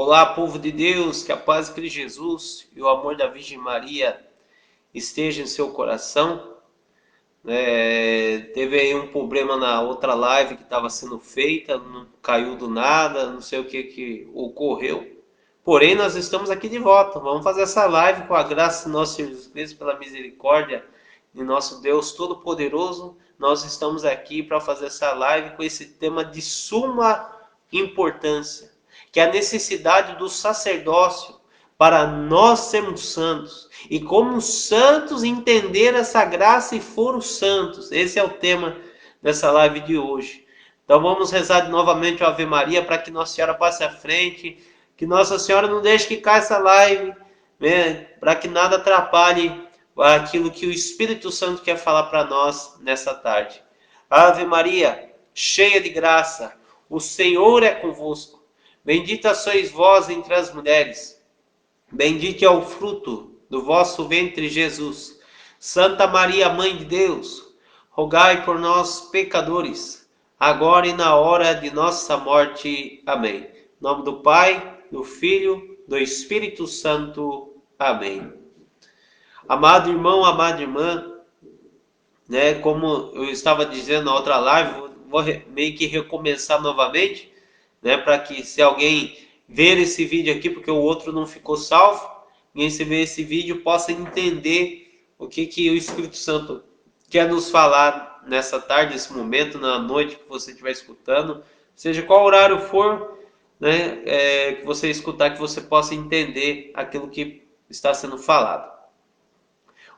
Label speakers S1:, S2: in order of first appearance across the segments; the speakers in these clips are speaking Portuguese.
S1: Olá, povo de Deus, que a paz de Cristo Jesus e o amor da Virgem Maria esteja em seu coração. Teve aí um problema na outra live que estava sendo feita, não caiu do nada, não sei o que ocorreu. Porém, nós estamos aqui de volta. Vamos fazer essa live com a graça do nosso Senhor Jesus Cristo, pela misericórdia de nosso Deus Todo-Poderoso. Nós estamos aqui para fazer essa live com esse tema de suma importância, que é a necessidade do sacerdócio para nós sermos santos. E como santos entender essa graça e foram santos. Esse é o tema dessa live de hoje. Então vamos rezar novamente o Ave Maria para que Nossa Senhora passe à frente, que Nossa Senhora não deixe que caia essa live, né, para que nada atrapalhe aquilo que o Espírito Santo quer falar para nós nessa tarde. Ave Maria, cheia de graça, o Senhor é convosco. Bendita sois vós entre as mulheres. Bendito é o fruto do vosso ventre, Jesus. Santa Maria, Mãe de Deus, rogai por nós, pecadores, agora e na hora de nossa morte. Amém. Em nome do Pai, do Filho, do Espírito Santo. Amém. Amado irmão, amada irmã, como eu estava dizendo na outra live, vou meio que recomeçar novamente, para que se alguém ver esse vídeo aqui, porque o outro não ficou salvo, quem se ver esse vídeo possa entender o que o Espírito Santo quer nos falar nessa tarde, nesse momento, na noite que você estiver escutando, seja qual horário for, que você escutar, que você possa entender aquilo que está sendo falado.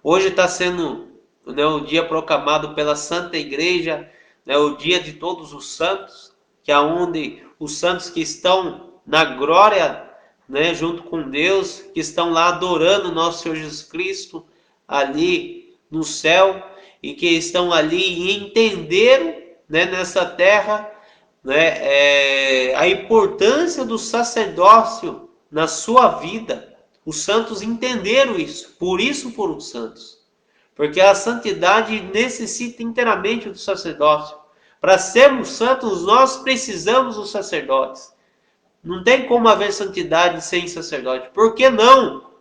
S1: Hoje está sendo o dia proclamado pela Santa Igreja, o dia de todos os santos, que é onde os santos que estão na glória, junto com Deus, que estão lá adorando nosso Senhor Jesus Cristo, ali no céu, e que estão ali e entenderam, nessa terra, a importância do sacerdócio na sua vida. Os santos entenderam isso, por isso foram santos. Porque a santidade necessita inteiramente do sacerdócio. Para sermos santos, nós precisamos dos sacerdotes. Não tem como haver santidade sem sacerdote. Por que não?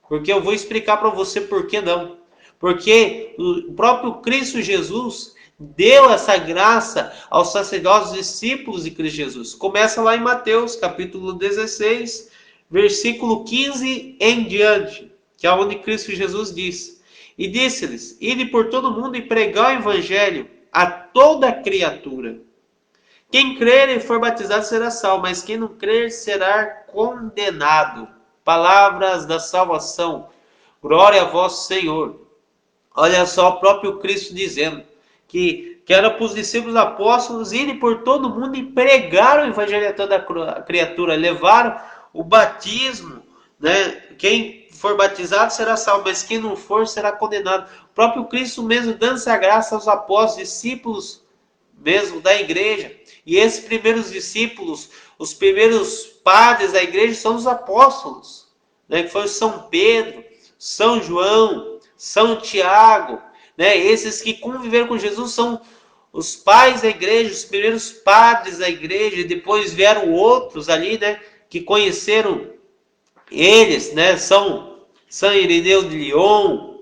S1: Porque eu vou explicar para você por que não. Porque o próprio Cristo Jesus deu essa graça aos sacerdotes discípulos de Cristo Jesus. Começa lá em Mateus, capítulo 16, versículo 15 em diante, que é onde Cristo Jesus diz: e disse-lhes: ide por todo mundo e pregai o evangelho a toda criatura. Quem crer e for batizado será salvo, mas quem não crer será condenado. Palavras da salvação. Glória a vós, Senhor. Olha só o próprio Cristo dizendo que era para os discípulos apóstolos irem por todo mundo e pregar o evangelho a toda criatura. Levaram o batismo, Quem for batizado será salvo, mas quem não for será condenado. O próprio Cristo mesmo dando essa graça aos apóstolos, discípulos mesmo da igreja. E esses primeiros discípulos, os primeiros padres da igreja são os apóstolos, que foram São Pedro, São João, São Tiago, esses que conviveram com Jesus são os pais da igreja, os primeiros padres da igreja. E depois vieram outros ali, que conheceram eles, São Irineu de Lyon,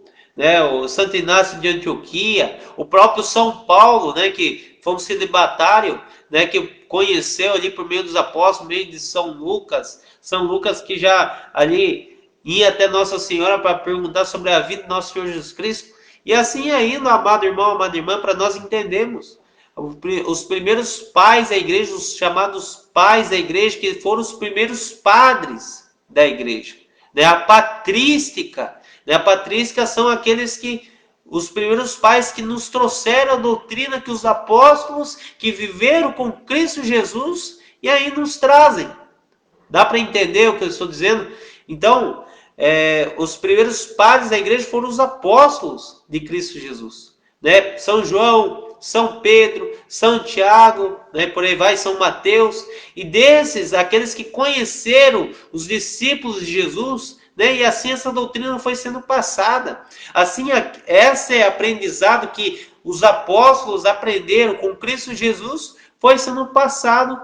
S1: o Santo Inácio de Antioquia, o próprio São Paulo, que foi um celibatário, que conheceu ali por meio dos apóstolos, por meio de São Lucas que já ali ia até Nossa Senhora para perguntar sobre a vida do nosso Senhor Jesus Cristo. E assim ainda, amado irmão, amada irmã, para nós entendermos os primeiros pais da igreja, os chamados pais da igreja, que foram os primeiros padres da igreja, a patrística. A patrística são aqueles os primeiros pais que nos trouxeram a doutrina que os apóstolos que viveram com Cristo Jesus e aí nos trazem. Dá para entender o que eu estou dizendo? Então, os primeiros padres da igreja foram os apóstolos de Cristo Jesus, São João, São Pedro, São Tiago, por aí vai, São Mateus. E desses, aqueles que conheceram os discípulos de Jesus, e assim essa doutrina foi sendo passada. Assim, esse é aprendizado que os apóstolos aprenderam com Cristo Jesus, foi sendo passado,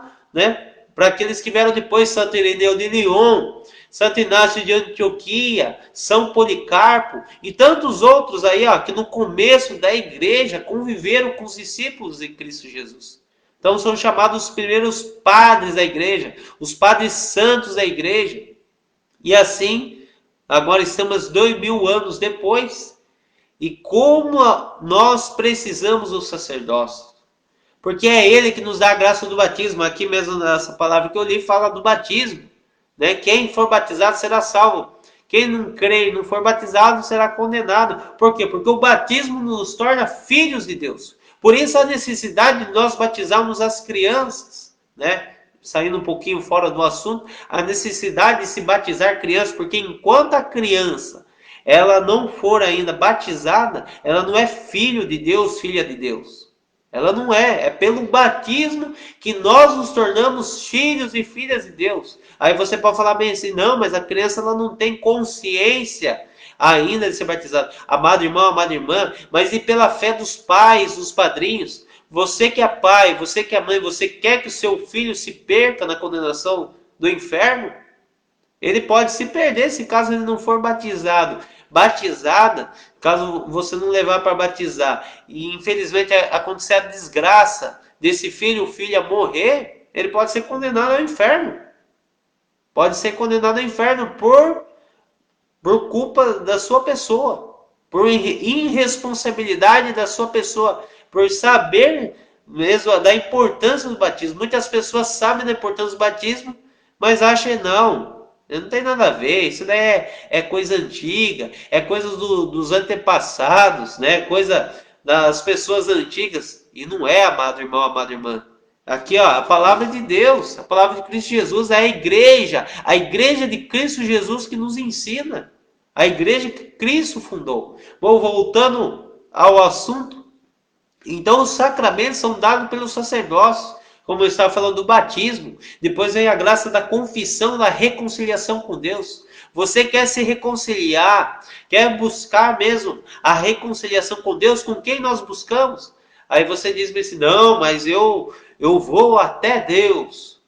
S1: para aqueles que vieram depois, Santo Ireneu de Lyon, Santo Inácio de Antioquia, São Policarpo e tantos outros aí, ó, que no começo da igreja conviveram com os discípulos de Cristo Jesus. Então são chamados os primeiros padres da igreja, os padres santos da igreja. E assim, agora estamos 2000 anos depois, e como nós precisamos do sacerdócio. Porque é ele que nos dá a graça do batismo. Aqui mesmo nessa palavra que eu li fala do batismo. Né? Quem for batizado será salvo. Quem não crê e não for batizado será condenado. Por quê? Porque o batismo nos torna filhos de Deus. Por isso a necessidade de nós batizarmos as crianças. Né? Saindo um pouquinho fora do assunto, a necessidade de se batizar crianças. Porque enquanto a criança ela não for ainda batizada, ela não é filho de Deus, filha de Deus. Ela não é. É pelo batismo que nós nos tornamos filhos e filhas de Deus. Aí você pode falar bem assim, não, mas a criança ela não tem consciência ainda de ser batizada. Amado irmão, amada irmã, mas e pela fé dos pais, dos padrinhos? Você que é pai, você que é mãe, você quer que o seu filho se perca na condenação do inferno? Ele pode se perder se caso ele não for batizado. Batizada, caso você não levar para batizar, e infelizmente acontecer a desgraça desse filho ou filha morrer, ele pode ser condenado ao inferno. Pode ser condenado ao inferno por culpa da sua pessoa, por irresponsabilidade da sua pessoa, por saber mesmo da importância do batismo. Muitas pessoas sabem da importância do batismo, mas acham não tem nada a ver, isso daí é coisa antiga, é coisa dos antepassados, né? Coisa das pessoas antigas. E não é, amado irmão, amada irmã. Aqui, ó, a palavra de Deus, a palavra de Cristo Jesus, é a igreja de Cristo Jesus que nos ensina. A igreja que Cristo fundou. Bom, voltando ao assunto. Então, os sacramentos são dados pelo sacerdócio. Como eu estava falando do batismo, depois vem a graça da confissão, da reconciliação com Deus. Você quer se reconciliar, quer buscar mesmo a reconciliação com Deus, com quem nós buscamos? Aí você diz assim, não, mas eu vou até Deus.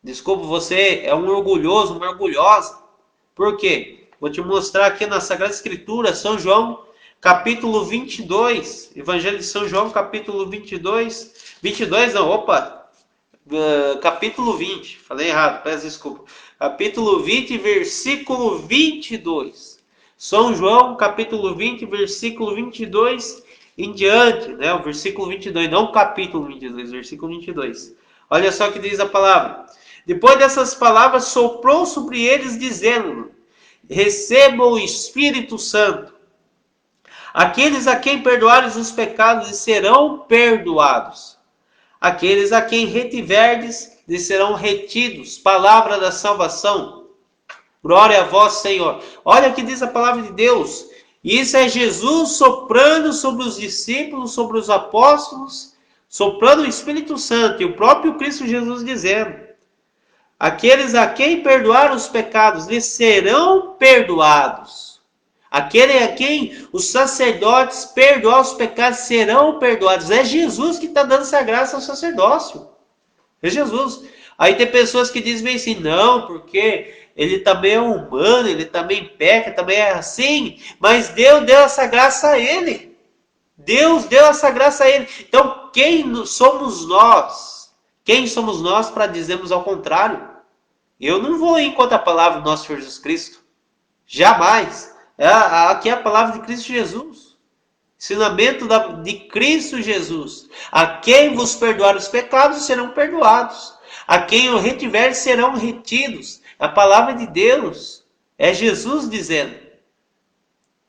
S1: Desculpa, você é um orgulhoso, uma orgulhosa. Por quê? Vou te mostrar aqui na Sagrada Escritura, São João, capítulo 22, Evangelho de São João, capítulo 22, capítulo 20, falei errado, peço desculpa. Capítulo 20, versículo 22. São João, capítulo 20, versículo 22 em diante, né? O versículo 22, não o capítulo 22, versículo 22. Olha só o que diz a palavra. Depois dessas palavras, soprou sobre eles, dizendo: recebam o Espírito Santo. Aqueles a quem perdoares os pecados serão perdoados. Aqueles a quem retiverdes serão retidos. Palavra da salvação. Glória a vós, Senhor. Olha o que diz a palavra de Deus. Isso é Jesus soprando sobre os discípulos, sobre os apóstolos, soprando o Espírito Santo. E o próprio Cristo Jesus dizendo: aqueles a quem perdoaram os pecados lhes serão perdoados. Aquele a quem os sacerdotes perdoar os pecados serão perdoados. É Jesus que está dando essa graça ao sacerdócio. É Jesus. Aí tem pessoas que dizem bem assim, não, porque ele também é humano, ele também peca, também é assim. Mas Deus deu essa graça a ele. Deus deu essa graça a ele. Então, quem somos nós? Quem somos nós para dizermos ao contrário? Eu não vou ir contra a palavra do nosso Senhor Jesus Cristo. Jamais. Aqui é a palavra de Cristo Jesus. Ensinamento de Cristo Jesus. A quem vos perdoar os pecados serão perdoados. A quem o retiver serão retidos. A palavra de Deus. É Jesus dizendo.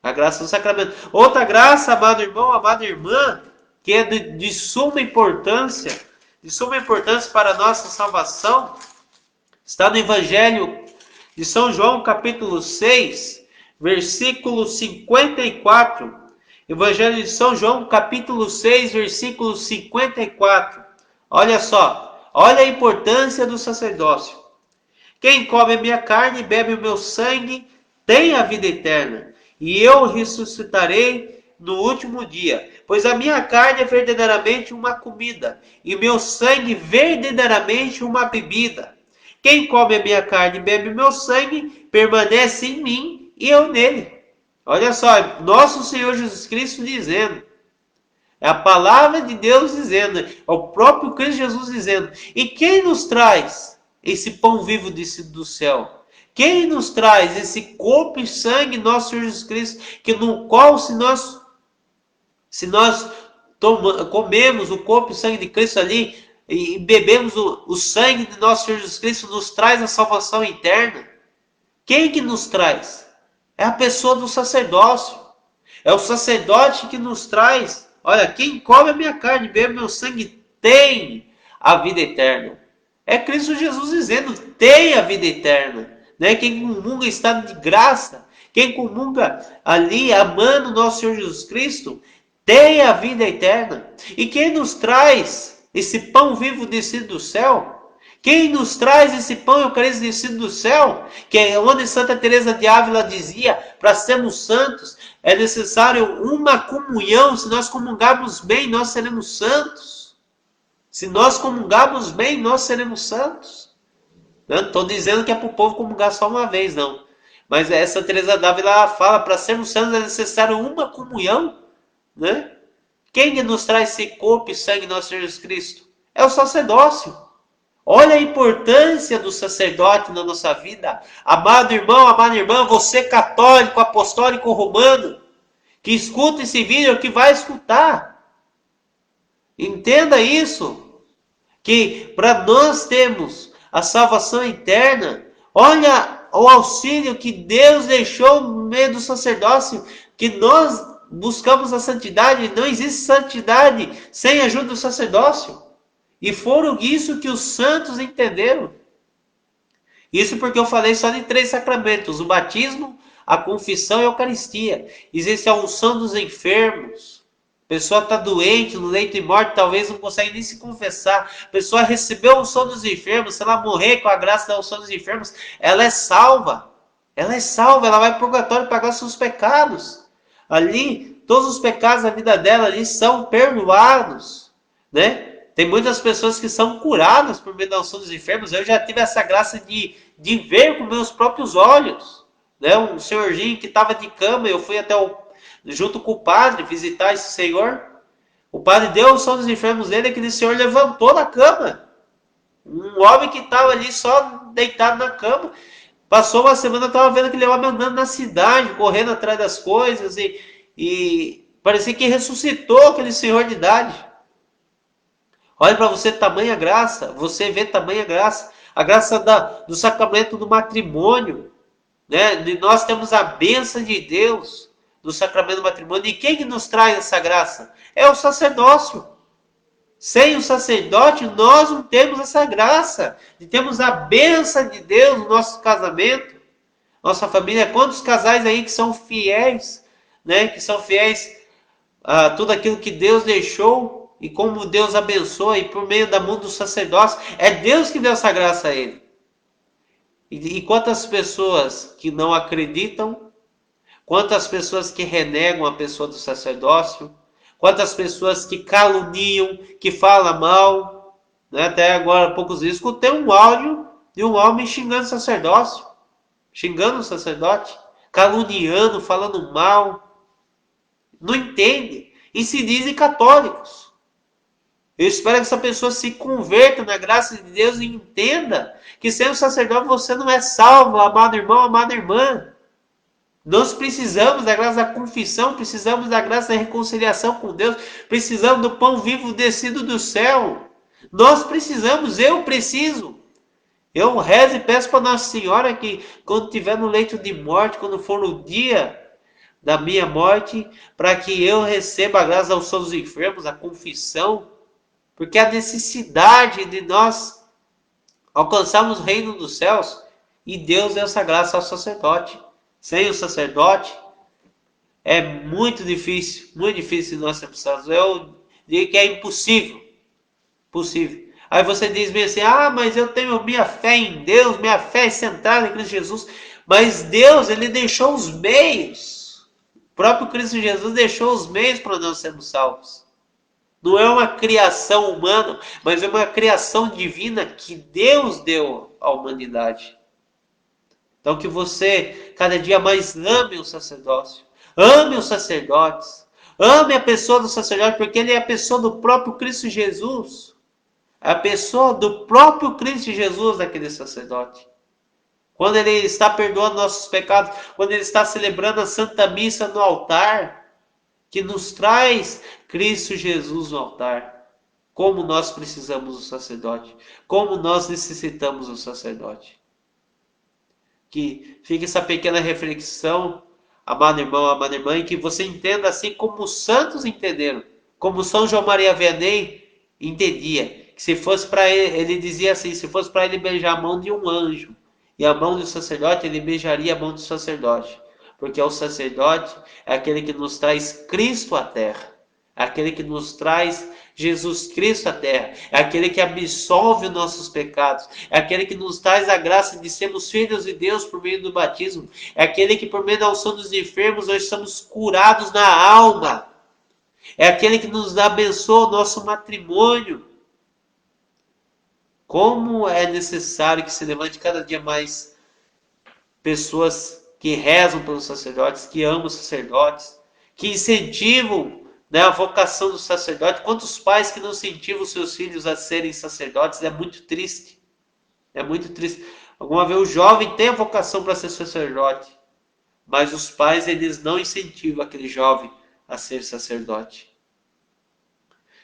S1: A graça do sacramento. Outra graça, amado irmão, amada irmã, que é de suma importância. De suma importância para a nossa salvação. Está no Evangelho de São João, capítulo 6. Versículo 54, Evangelho de São João, capítulo 6, versículo 54. Olha só, olha a importância do sacerdócio. Quem come a minha carne e bebe o meu sangue tem a vida eterna, e eu ressuscitarei no último dia. Pois a minha carne é verdadeiramente uma comida, e meu sangue verdadeiramente uma bebida. Quem come a minha carne e bebe meu sangue, permanece em mim e eu nele. Olha só, nosso Senhor Jesus Cristo dizendo. É a palavra de Deus dizendo, é o próprio Cristo Jesus dizendo. E quem nos traz esse pão vivo descido do céu? Quem nos traz esse corpo e sangue nosso Senhor Jesus Cristo, que no qual se nós comemos o corpo e sangue de Cristo ali e bebemos o sangue de nosso Senhor Jesus Cristo, nos traz a salvação eterna? Quem que nos traz? É a pessoa do sacerdócio. É o sacerdote que nos traz. Olha, quem come a minha carne e bebe meu sangue tem a vida eterna. É Cristo Jesus dizendo, tem a vida eterna. Né? Quem comunga estado de graça, quem comunga ali amando nosso Senhor Jesus Cristo, tem a vida eterna. E quem nos traz esse pão vivo descido do céu? Quem nos traz esse pão eucarístico descido do céu? Que é onde Santa Teresa de Ávila dizia, para sermos santos, é necessário uma comunhão. Se nós comungarmos bem, nós seremos santos. Se nós comungarmos bem, nós seremos santos. Não estou dizendo que é para o povo comungar só uma vez, não. Mas essa Teresa de Ávila fala, para sermos santos é necessário uma comunhão. Né? Quem nos traz esse corpo e sangue nosso Jesus Cristo? É o sacerdócio. Olha a importância do sacerdote na nossa vida. Amado irmão, amada irmã, você católico, apostólico, romano, que escuta esse vídeo, que vai escutar. Entenda isso. Que para nós termos a salvação eterna, olha o auxílio que Deus deixou no meio do sacerdócio, que nós buscamos a santidade. Não existe santidade sem a ajuda do sacerdócio. E foram isso que os santos entenderam. Isso porque eu falei só de 3 sacramentos: o batismo, a confissão e a Eucaristia. Existe a unção dos enfermos. A pessoa está doente, no leito de morte, talvez não consegue nem se confessar. A pessoa recebeu a unção dos enfermos. Se ela morrer com a graça da unção dos enfermos, ela é salva. Ela é salva, ela vai para o purgatório pagar seus pecados. Ali, todos os pecados da vida dela ali são perdoados, né? Tem muitas pessoas que são curadas por meio da unção dos enfermos. Eu já tive essa graça de ver com meus próprios olhos. Né? Um senhorzinho que estava de cama, eu fui junto com o padre visitar esse senhor. O padre deu a unção dos enfermos dele, e aquele senhor levantou da cama. Um homem que estava ali só deitado na cama. Passou uma semana, eu estava vendo aquele homem andando na cidade, correndo atrás das coisas. E parecia que ressuscitou aquele senhor de idade. Olha para você tamanha graça, você vê tamanha graça, a graça do sacramento do matrimônio, né? E nós temos a bênção de Deus do sacramento do matrimônio. E quem que nos traz essa graça? É o sacerdócio. Sem o sacerdote, nós não temos essa graça, de termos a bênção de Deus no nosso casamento, nossa família. Quantos casais aí que são fiéis, né? Que são fiéis a tudo aquilo que Deus deixou. E como Deus abençoa, e por meio da mão do sacerdócio, é Deus que deu essa graça a ele. E quantas pessoas que não acreditam, quantas pessoas que renegam a pessoa do sacerdócio, quantas pessoas que caluniam, que falam mal, né? Até agora, há poucos dias, escutei um áudio de um homem xingando o sacerdócio, xingando o sacerdote, caluniando, falando mal. Não entende. E se dizem católicos. Eu espero que essa pessoa se converta na graça de Deus e entenda que sem o sacerdote você não é salvo, amado irmão, amada irmã. Nós precisamos da graça da confissão, precisamos da graça da reconciliação com Deus, precisamos do pão vivo descido do céu. Nós precisamos, eu preciso. Eu rezo e peço para Nossa Senhora que quando estiver no leito de morte, quando for o dia da minha morte, para que eu receba a graça da unção dos enfermos, a confissão, porque a necessidade de nós alcançarmos o reino dos céus, e Deus deu essa graça ao sacerdote. Sem o sacerdote, é muito difícil nós sermos salvos. Eu digo que é impossível. Possível. Aí você diz bem assim, mas eu tenho minha fé em Deus, minha fé é centrada em Cristo Jesus. Mas Deus, Ele deixou os meios. próprio Cristo Jesus deixou os meios para nós sermos salvos. Não é uma criação humana, mas é uma criação divina que Deus deu à humanidade. Então que você cada dia mais ame o sacerdócio, ame os sacerdotes, ame a pessoa do sacerdote, porque ele é a pessoa do próprio Cristo Jesus. É a pessoa do próprio Cristo Jesus, daquele sacerdote. Quando ele está perdoando nossos pecados, quando ele está celebrando a Santa Missa no altar, que nos traz Cristo Jesus no altar. Como nós precisamos do sacerdote, como nós necessitamos do sacerdote. Que fique essa pequena reflexão, amado irmão, amada irmã, e que você entenda assim como os santos entenderam, como São João Maria Vianney entendia, que se fosse para ele dizia assim, se fosse para ele beijar a mão de um anjo, e a mão do sacerdote, ele beijaria a mão do sacerdote. Porque o sacerdote é aquele que nos traz Cristo à terra. É aquele que nos traz Jesus Cristo à terra. É aquele que absolve os nossos pecados. É aquele que nos traz a graça de sermos filhos de Deus por meio do batismo. É aquele que por meio da unção dos enfermos nós somos curados na alma. É aquele que nos abençoa o nosso matrimônio. Como é necessário que se levante cada dia mais pessoas que rezam pelos sacerdotes, que amam os sacerdotes, que incentivam, né, a vocação do sacerdote. Quantos pais que não incentivam os seus filhos a serem sacerdotes? É muito triste. É muito triste. Alguma vez o jovem tem a vocação para ser sacerdote, mas os pais eles não incentivam aquele jovem a ser sacerdote.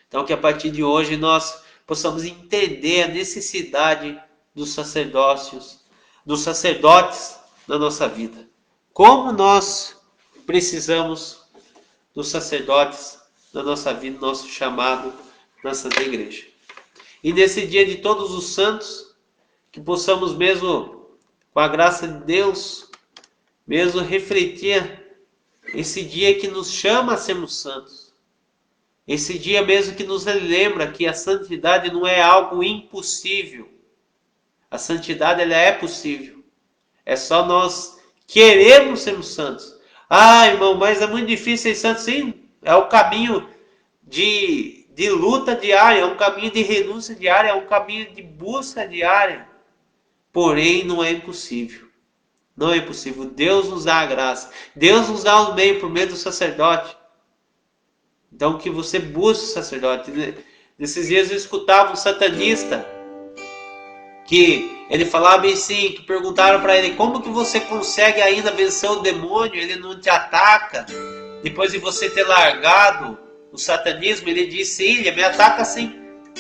S1: Então que a partir de hoje nós possamos entender a necessidade dos sacerdócios, dos sacerdotes na nossa vida. Como nós precisamos dos sacerdotes na nossa vida, nosso chamado na Santa Igreja. E nesse dia de todos os santos, que possamos mesmo, com a graça de Deus, mesmo refletir esse dia que nos chama a sermos santos. Esse dia mesmo que nos lembra que a santidade não é algo impossível. A santidade ela é possível. É só nós queremos sermos santos. Ah, irmão, mas é muito difícil ser santo. Sim, é o caminho de luta diária, é um caminho de renúncia diária, é um caminho de busca diária. Porém, não é impossível. Não é impossível. Deus nos dá a graça. Deus nos dá o meio por meio do sacerdote. Então que você busque o sacerdote. Nesses dias eu escutava um satanista que ele falava assim, que perguntaram para ele, como que você consegue ainda vencer o demônio? Ele não te ataca. Depois de você ter largado o satanismo, ele disse, ele me ataca sim.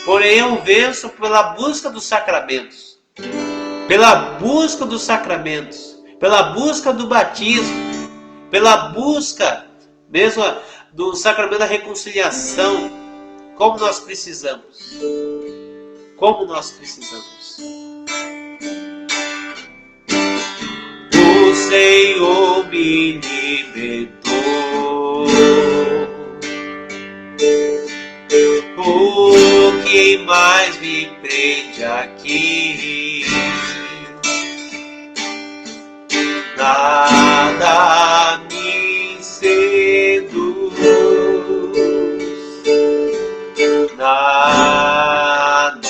S1: Porém eu venço pela busca dos sacramentos. Pela busca dos sacramentos. Pela busca do batismo. Pela busca mesmo do sacramento da reconciliação, como nós precisamos. Como nós precisamos. O Senhor me libertou. O que mais me prende aqui? Nada me seduz. Nada.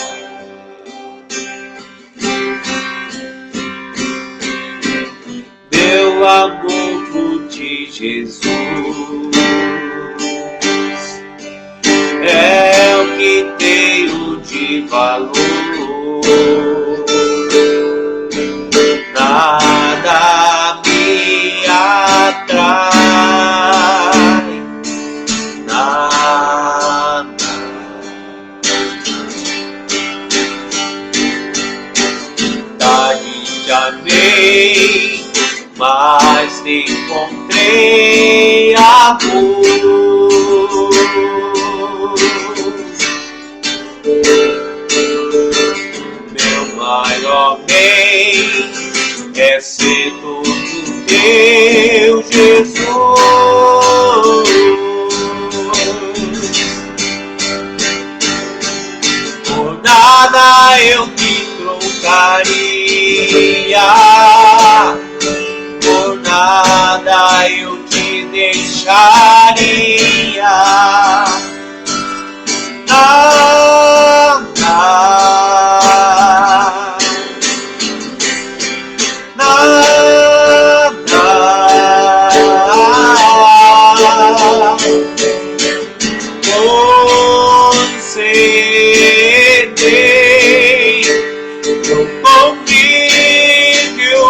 S1: Meu amor de Jesus é o que tenho de valor. Nada me atrai. Amei, mas te encontrei amor. Meu maior bem é ser todo teu, Jesus. Por nada eu te trocaria, por nada eu te te deixaria. Nada, concedei o convívio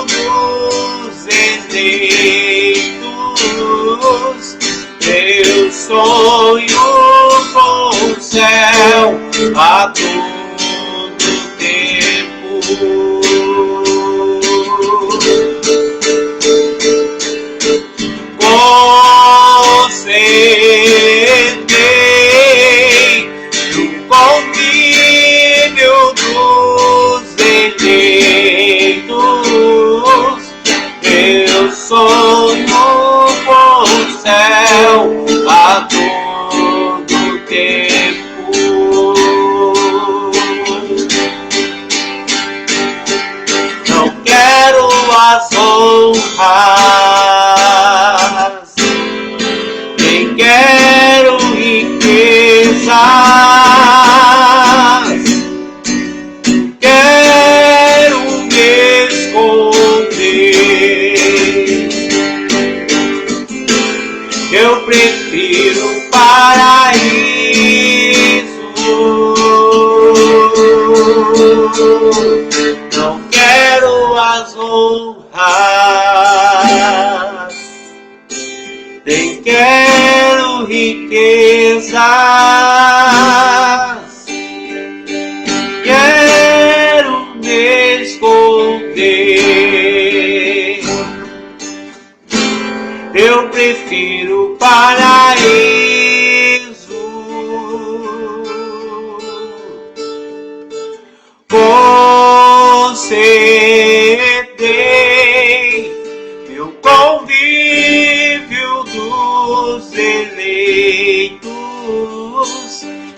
S1: dos eleitos, teu sonho com o céu a todo tempo. Concedei o convívio dos eleitos, teu sonho com o céu a todo tempo. Não quero as honras, nem quero riquezas, quero me esconder. Eu prefiro o paraíso. Não quero as honras, nem quero riquezas, quero me esconder. Eu prefiro o paraíso. Concedei meu convívio dos eleitos,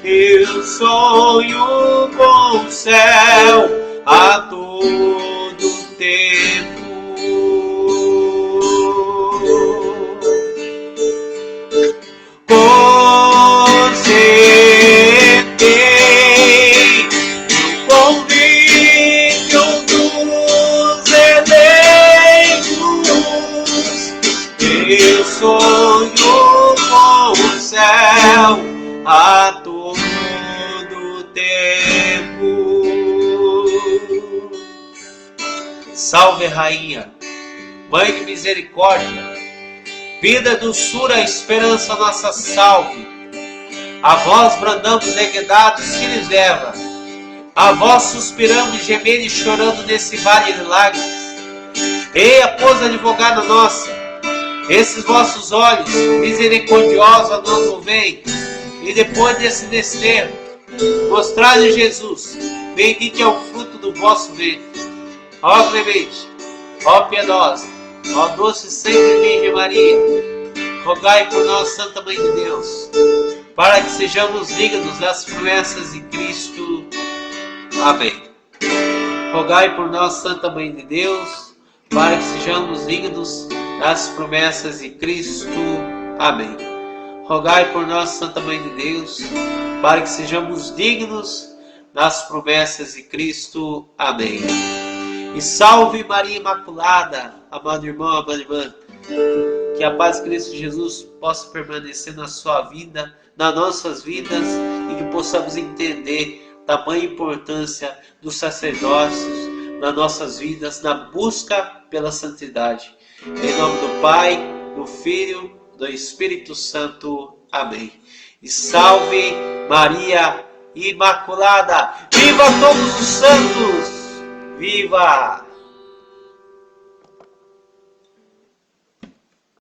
S1: eu sonho com o céu a todo tempo. Concedei o convívio dos eleitos, eu sonho com o céu a todo tempo. Salve, Rainha, Mãe de misericórdia, vida, doçura, esperança, nossa salve. A vós brandamos negredados que lhes leva, a vós suspiramos, gemendo e chorando nesse vale de lágrimas. Eia, pois, advogada nossa, esses vossos olhos misericordiosos a nós ouvem, e depois desse desterro, mostrai-lhe Jesus, bendito é o fruto do vosso ventre. Ó clemente, ó piedosa, ó doce sempre Virgem Maria, rogai por nós, Santa Mãe de Deus, para que sejamos dignos das promessas de Cristo. Amém. Rogai por nós, Santa Mãe de Deus, para que sejamos dignos das promessas de Cristo. Amém. Rogai por nós, Santa Mãe de Deus, para que sejamos dignos das promessas de Cristo. Amém. E salve Maria Imaculada, amado irmão, amada irmã. Que a paz de Cristo Jesus possa permanecer na sua vida, nas nossas vidas, e que possamos entender tamanha importância dos sacerdócios nas nossas vidas, na busca pela santidade. Em nome do Pai, do Filho, do Espírito Santo. Amém. E salve Maria Imaculada! Viva todos os santos! Viva!